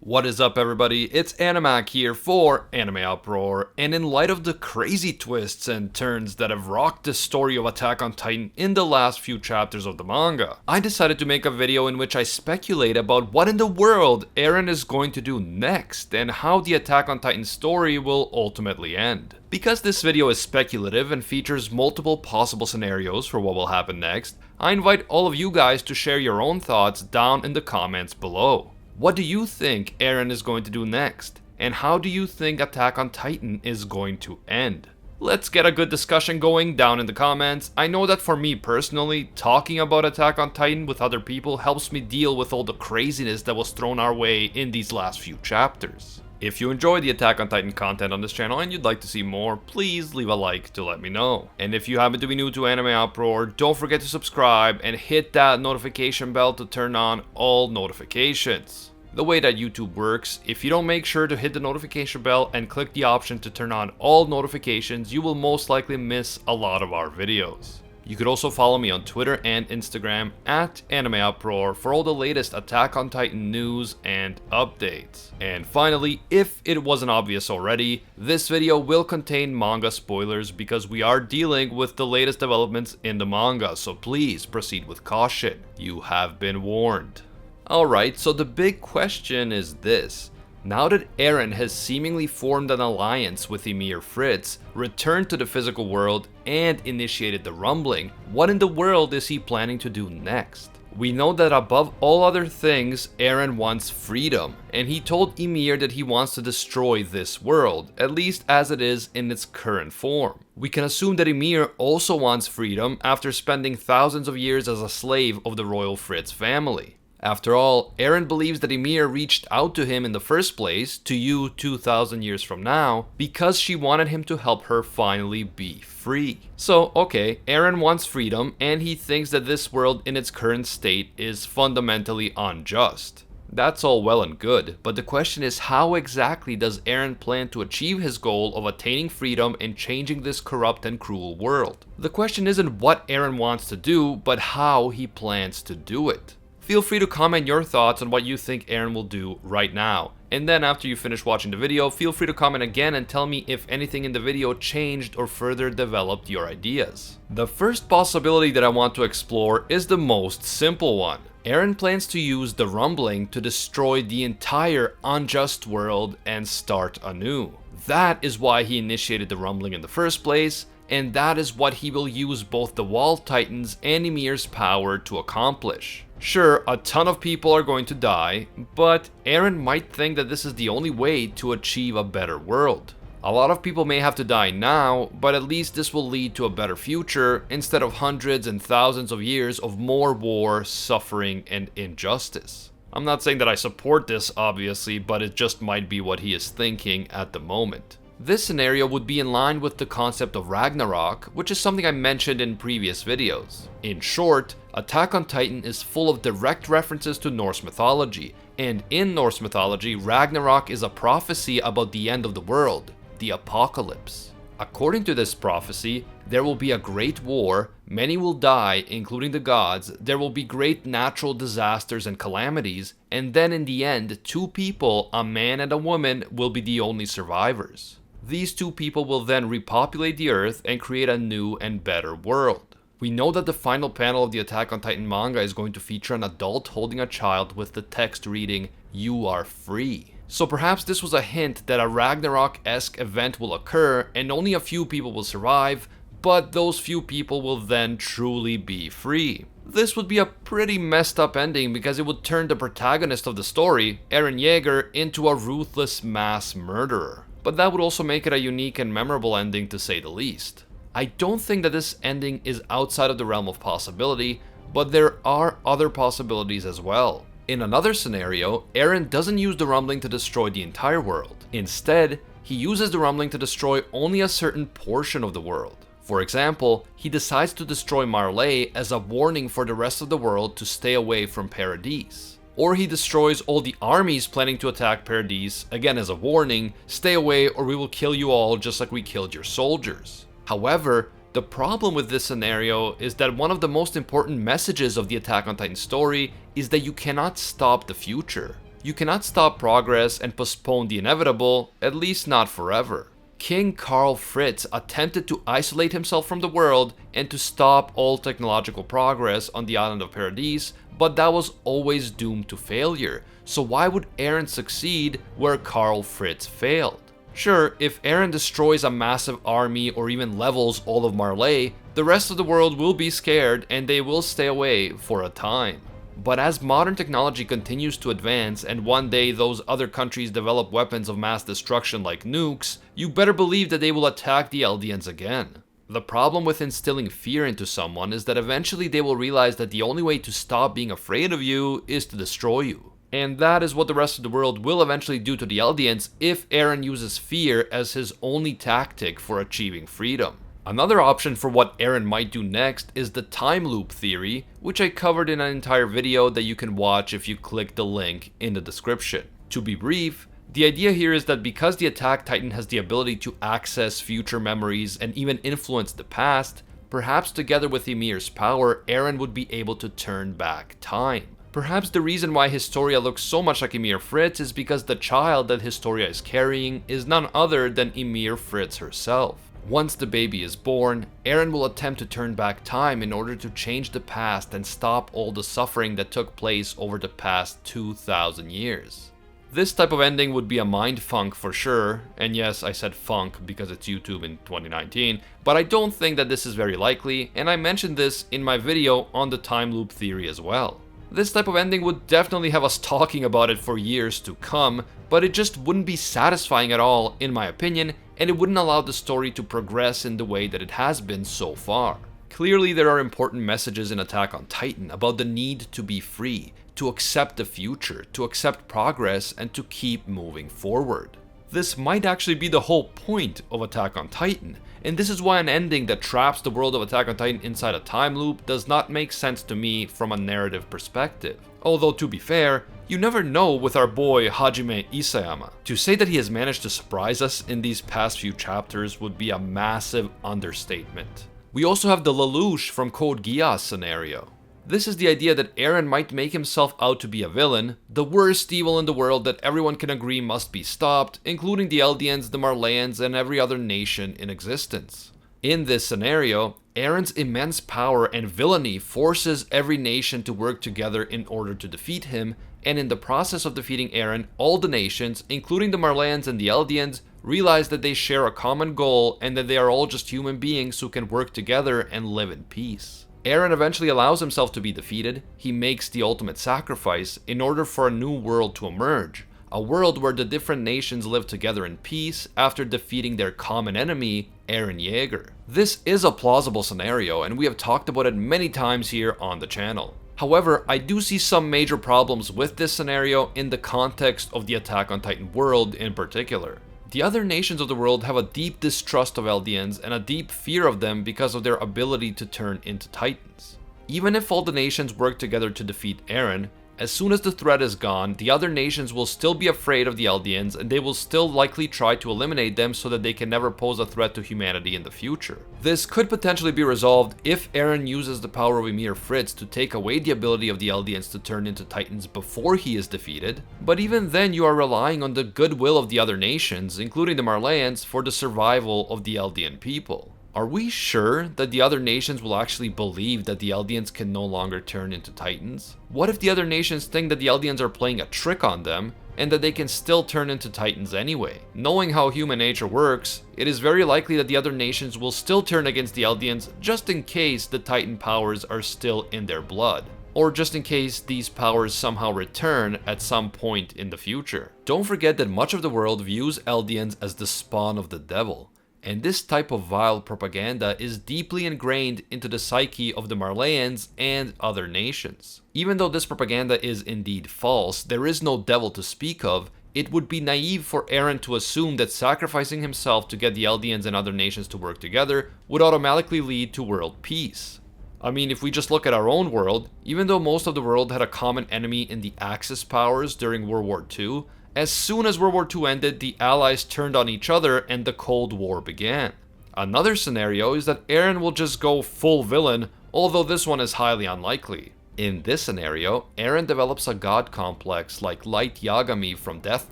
What is up, everybody? It's Animac here for AnimeUproar, and in light of the crazy twists and turns that have rocked the story of Attack on Titan in the last few chapters of the manga, I decided to make a video in which I speculate about what in the world Eren is going to do next and how the Attack on Titan story will ultimately end. Because this video is speculative and features multiple possible scenarios for what will happen next, I invite all of you guys to share your own thoughts down in the comments below. What do you think Eren is going to do next? And how do you think Attack on Titan is going to end? Let's get a good discussion going down in the comments. I know that for me personally, talking about Attack on Titan with other people helps me deal with all the craziness that was thrown our way in these last few chapters. If you enjoy the Attack on Titan content on this channel and you'd like to see more, please leave a like to let me know. And if you happen to be new to AnimeUproar, don't forget to subscribe and hit that notification bell to turn on all notifications. The way that YouTube works, if you don't make sure to hit the notification bell and click the option to turn on all notifications, you will most likely miss a lot of our videos. You could also follow me on Twitter and Instagram at AnimeUproar for all the latest Attack on Titan news and updates. And finally, if it wasn't obvious already, this video will contain manga spoilers because we are dealing with the latest developments in the manga, so please proceed with caution. You have been warned. Alright, so the big question is this. Now that Eren has seemingly formed an alliance with Ymir Fritz, returned to the physical world, and initiated the rumbling, what in the world is he planning to do next? We know that above all other things, Eren wants freedom, and he told Ymir that he wants to destroy this world, at least as it is in its current form. We can assume that Ymir also wants freedom after spending thousands of years as a slave of the royal Fritz family. After all, Eren believes that Ymir reached out to him in the first place, to you 2,000 years from now, because she wanted him to help her finally be free. So, okay, Eren wants freedom, and he thinks that this world in its current state is fundamentally unjust. That's all well and good, but the question is, how exactly does Eren plan to achieve his goal of attaining freedom and changing this corrupt and cruel world? The question isn't what Eren wants to do, but how he plans to do it. Feel free to comment your thoughts on what you think Eren will do right now. And then after you finish watching the video, feel free to comment again and tell me if anything in the video changed or further developed your ideas. The first possibility that I want to explore is the most simple one. Eren plans to use the rumbling to destroy the entire unjust world and start anew. That is why he initiated the rumbling in the first place, and that is what he will use both the Wall Titans and Ymir's power to accomplish. Sure, a ton of people are going to die, but Eren might think that this is the only way to achieve a better world. A lot of people may have to die now, but at least this will lead to a better future instead of hundreds and thousands of years of more war, suffering, and injustice. I'm not saying that I support this, obviously, but it just might be what he is thinking at the moment. This scenario would be in line with the concept of Ragnarok, which is something I mentioned in previous videos. In short, Attack on Titan is full of direct references to Norse mythology, and in Norse mythology, Ragnarok is a prophecy about the end of the world, the apocalypse. According to this prophecy, there will be a great war, many will die, including the gods, there will be great natural disasters and calamities, and then in the end, two people, a man and a woman, will be the only survivors. These two people will then repopulate the earth and create a new and better world. We know that the final panel of the Attack on Titan manga is going to feature an adult holding a child with the text reading, "You are free." So perhaps this was a hint that a Ragnarok-esque event will occur and only a few people will survive, but those few people will then truly be free. This would be a pretty messed up ending because it would turn the protagonist of the story, Eren Yeager, into a ruthless mass murderer. But that would also make it a unique and memorable ending, to say the least. I don't think that this ending is outside of the realm of possibility, but there are other possibilities as well. In another scenario, Eren doesn't use the rumbling to destroy the entire world. Instead, he uses the rumbling to destroy only a certain portion of the world. For example, he decides to destroy Marley as a warning for the rest of the world to stay away from Paradise. Or he destroys all the armies planning to attack Paradise, again as a warning, stay away or we will kill you all just like we killed your soldiers. However, the problem with this scenario is that one of the most important messages of the Attack on Titan story is that you cannot stop the future. You cannot stop progress and postpone the inevitable, at least not forever. King Karl Fritz attempted to isolate himself from the world and to stop all technological progress on the island of Paradise, but that was always doomed to failure. So why would Eren succeed where Karl Fritz failed? Sure, if Eren destroys a massive army or even levels all of Marley, the rest of the world will be scared and they will stay away for a time. But as modern technology continues to advance and one day those other countries develop weapons of mass destruction like nukes, you better believe that they will attack the Eldians again. The problem with instilling fear into someone is that eventually they will realize that the only way to stop being afraid of you is to destroy you. And that is what the rest of the world will eventually do to the Eldians if Eren uses fear as his only tactic for achieving freedom. Another option for what Eren might do next is the time loop theory, which I covered in an entire video that you can watch if you click the link in the description. To be brief, the idea here is that because the Attack Titan has the ability to access future memories and even influence the past, perhaps together with Ymir's power, Eren would be able to turn back time. Perhaps the reason why Historia looks so much like Ymir Fritz is because the child that Historia is carrying is none other than Ymir Fritz herself. Once the baby is born, Eren will attempt to turn back time in order to change the past and stop all the suffering that took place over the past 2,000 years. This type of ending would be a mindfuck for sure, and yes, I said funk because it's YouTube in 2019, but I don't think that this is very likely, and I mentioned this in my video on the time loop theory as well. This type of ending would definitely have us talking about it for years to come, but it just wouldn't be satisfying at all, in my opinion, and it wouldn't allow the story to progress in the way that it has been so far. Clearly, there are important messages in Attack on Titan about the need to be free, to accept the future, to accept progress, and to keep moving forward. This might actually be the whole point of Attack on Titan, and this is why an ending that traps the world of Attack on Titan inside a time loop does not make sense to me from a narrative perspective. Although to be fair, you never know with our boy Hajime Isayama. To say that he has managed to surprise us in these past few chapters would be a massive understatement. We also have the Lelouch from Code Geass scenario. This is the idea that Eren might make himself out to be a villain, the worst evil in the world that everyone can agree must be stopped, including the Eldians, the Marleyans, and every other nation in existence. In this scenario, Eren's immense power and villainy forces every nation to work together in order to defeat him, and in the process of defeating Eren, all the nations, including the Marleyans and the Eldians, realize that they share a common goal and that they are all just human beings who can work together and live in peace. Eren eventually allows himself to be defeated. He makes the ultimate sacrifice in order for a new world to emerge. A world where the different nations live together in peace after defeating their common enemy, Eren Yeager. This is a plausible scenario, and we have talked about it many times here on the channel. However, I do see some major problems with this scenario in the context of the Attack on Titan world in particular. The other nations of the world have a deep distrust of Eldians and a deep fear of them because of their ability to turn into Titans. Even if all the nations work together to defeat Eren, as soon as the threat is gone, the other nations will still be afraid of the Eldians and they will still likely try to eliminate them so that they can never pose a threat to humanity in the future. This could potentially be resolved if Eren uses the power of Ymir Fritz to take away the ability of the Eldians to turn into Titans before he is defeated, but even then you are relying on the goodwill of the other nations, including the Marleyans, for the survival of the Eldian people. Are we sure that the other nations will actually believe that the Eldians can no longer turn into Titans? What if the other nations think that the Eldians are playing a trick on them, and that they can still turn into Titans anyway? Knowing how human nature works, it is very likely that the other nations will still turn against the Eldians just in case the Titan powers are still in their blood. Or just in case these powers somehow return at some point in the future. Don't forget that much of the world views Eldians as the spawn of the devil. And this type of vile propaganda is deeply ingrained into the psyche of the Marleyans and other nations. Even though this propaganda is indeed false, there is no devil to speak of, it would be naive for Eren to assume that sacrificing himself to get the Eldians and other nations to work together would automatically lead to world peace. I mean, if we just look at our own world, even though most of the world had a common enemy in the Axis powers during World War II, as soon as World War II ended, the Allies turned on each other and the Cold War began. Another scenario is that Eren will just go full villain, although this one is highly unlikely. In this scenario, Eren develops a god complex like Light Yagami from Death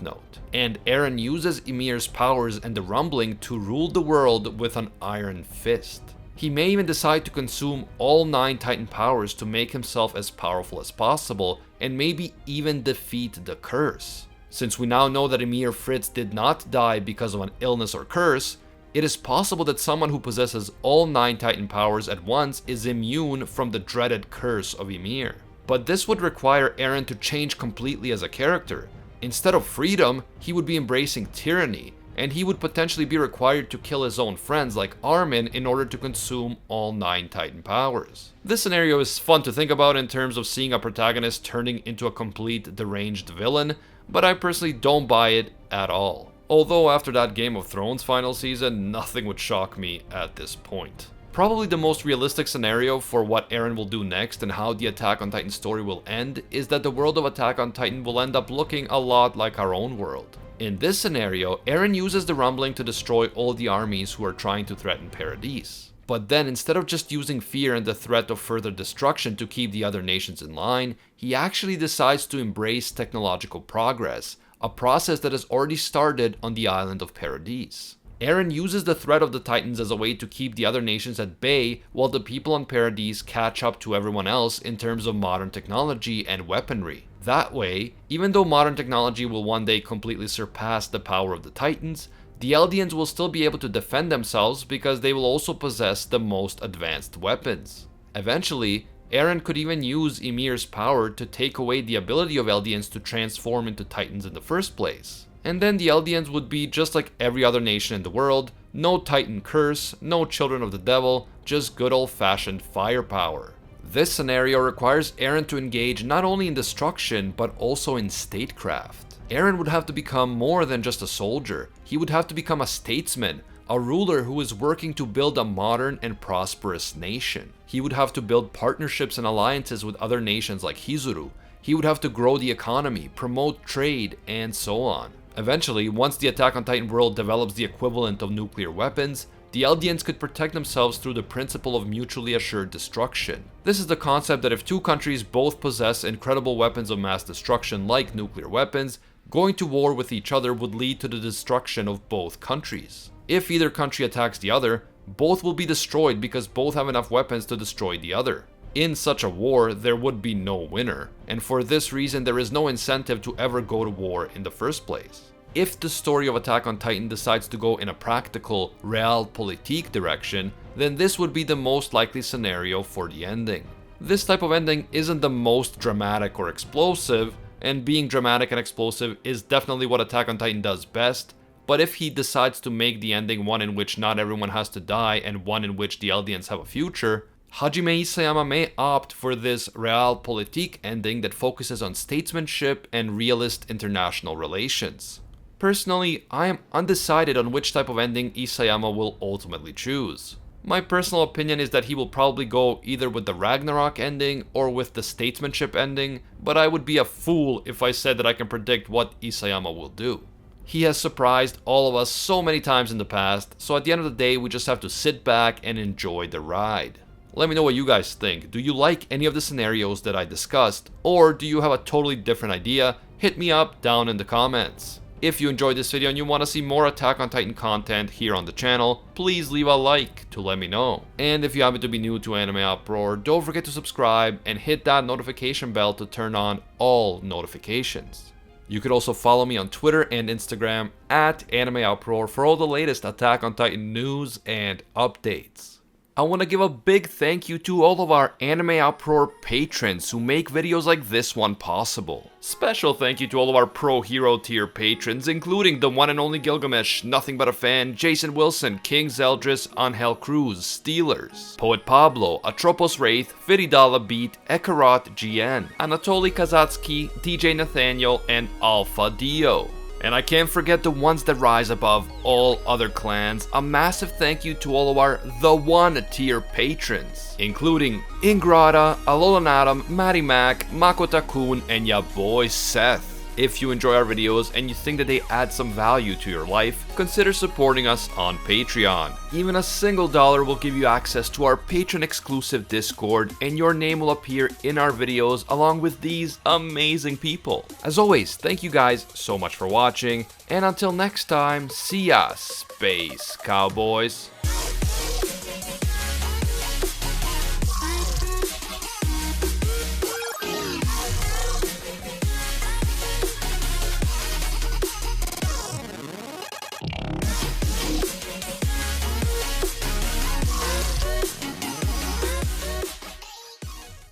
Note, and Eren uses Ymir's powers and the rumbling to rule the world with an iron fist. He may even decide to consume all 9 Titan powers to make himself as powerful as possible, and maybe even defeat the curse. Since we now know that Ymir Fritz did not die because of an illness or curse, it is possible that someone who possesses all 9 Titan powers at once is immune from the dreaded curse of Ymir. But this would require Eren to change completely as a character. Instead of freedom, he would be embracing tyranny, and he would potentially be required to kill his own friends like Armin in order to consume all 9 Titan powers. This scenario is fun to think about in terms of seeing a protagonist turning into a complete deranged villain, but I personally don't buy it at all. Although after that Game of Thrones final season, nothing would shock me at this point. Probably the most realistic scenario for what Eren will do next and how the Attack on Titan story will end is that the world of Attack on Titan will end up looking a lot like our own world. In this scenario, Eren uses the rumbling to destroy all the armies who are trying to threaten Paradise. But then instead of just using fear and the threat of further destruction to keep the other nations in line, he actually decides to embrace technological progress, a process that has already started on the island of Paradise. Eren uses the threat of the Titans as a way to keep the other nations at bay while the people on Paradise catch up to everyone else in terms of modern technology and weaponry. That way, even though modern technology will one day completely surpass the power of the Titans, the Eldians will still be able to defend themselves because they will also possess the most advanced weapons. Eventually, Eren could even use Ymir's power to take away the ability of Eldians to transform into Titans in the first place. And then the Eldians would be just like every other nation in the world, no Titan curse, no children of the devil, just good old-fashioned firepower. This scenario requires Eren to engage not only in destruction, but also in statecraft. Eren would have to become more than just a soldier. He would have to become a statesman, a ruler who is working to build a modern and prosperous nation. He would have to build partnerships and alliances with other nations like Hizuru. He would have to grow the economy, promote trade, and so on. Eventually, once the Attack on Titan world develops the equivalent of nuclear weapons, the Eldians could protect themselves through the principle of mutually assured destruction. This is the concept that if two countries both possess incredible weapons of mass destruction like nuclear weapons, going to war with each other would lead to the destruction of both countries. If either country attacks the other, both will be destroyed because both have enough weapons to destroy the other. In such a war, there would be no winner, and for this reason there is no incentive to ever go to war in the first place. If the story of Attack on Titan decides to go in a practical, realpolitik direction, then this would be the most likely scenario for the ending. This type of ending isn't the most dramatic or explosive, and being dramatic and explosive is definitely what Attack on Titan does best, but if he decides to make the ending one in which not everyone has to die and one in which the Eldians have a future, Hajime Isayama may opt for this realpolitik ending that focuses on statesmanship and realist international relations. Personally, I am undecided on which type of ending Isayama will ultimately choose. My personal opinion is that he will probably go either with the Ragnarok ending or with the statesmanship ending, but I would be a fool if I said that I can predict what Isayama will do. He has surprised all of us so many times in the past, so at the end of the day we just have to sit back and enjoy the ride. Let me know what you guys think. Do you like any of the scenarios that I discussed, or do you have a totally different idea? Hit me up down in the comments. If you enjoyed this video and you want to see more Attack on Titan content here on the channel, please leave a like to let me know. And if you happen to be new to AnimeUproar, don't forget to subscribe and hit that notification bell to turn on all notifications. You could also follow me on Twitter and Instagram at AnimeUproar for all the latest Attack on Titan news and updates. I want to give a big thank you to all of our AnimeUproar patrons who make videos like this one possible. Special thank you to all of our Pro Hero tier patrons, including the one and only Gilgamesh, Nothing But a Fan, Jason Wilson, King Zeldris, Angel Cruz, Steelers, Poet Pablo, Atropos Wraith, Firidala Beat, Ekarot GN, Anatoly Kazatsky, DJ Nathaniel, and Alpha Dio. And I can't forget the ones that rise above all other clans. A massive thank you to all of our The One tier patrons, including Ingrata, Alolan Adam, Matty Mac, Makota Kun, and ya boy Seth. If you enjoy our videos and you think that they add some value to your life, consider supporting us on Patreon. Even a single dollar will give you access to our Patreon exclusive Discord, and your name will appear in our videos along with these amazing people. As always, thank you guys so much for watching, and until next time, see ya, Space Cowboys.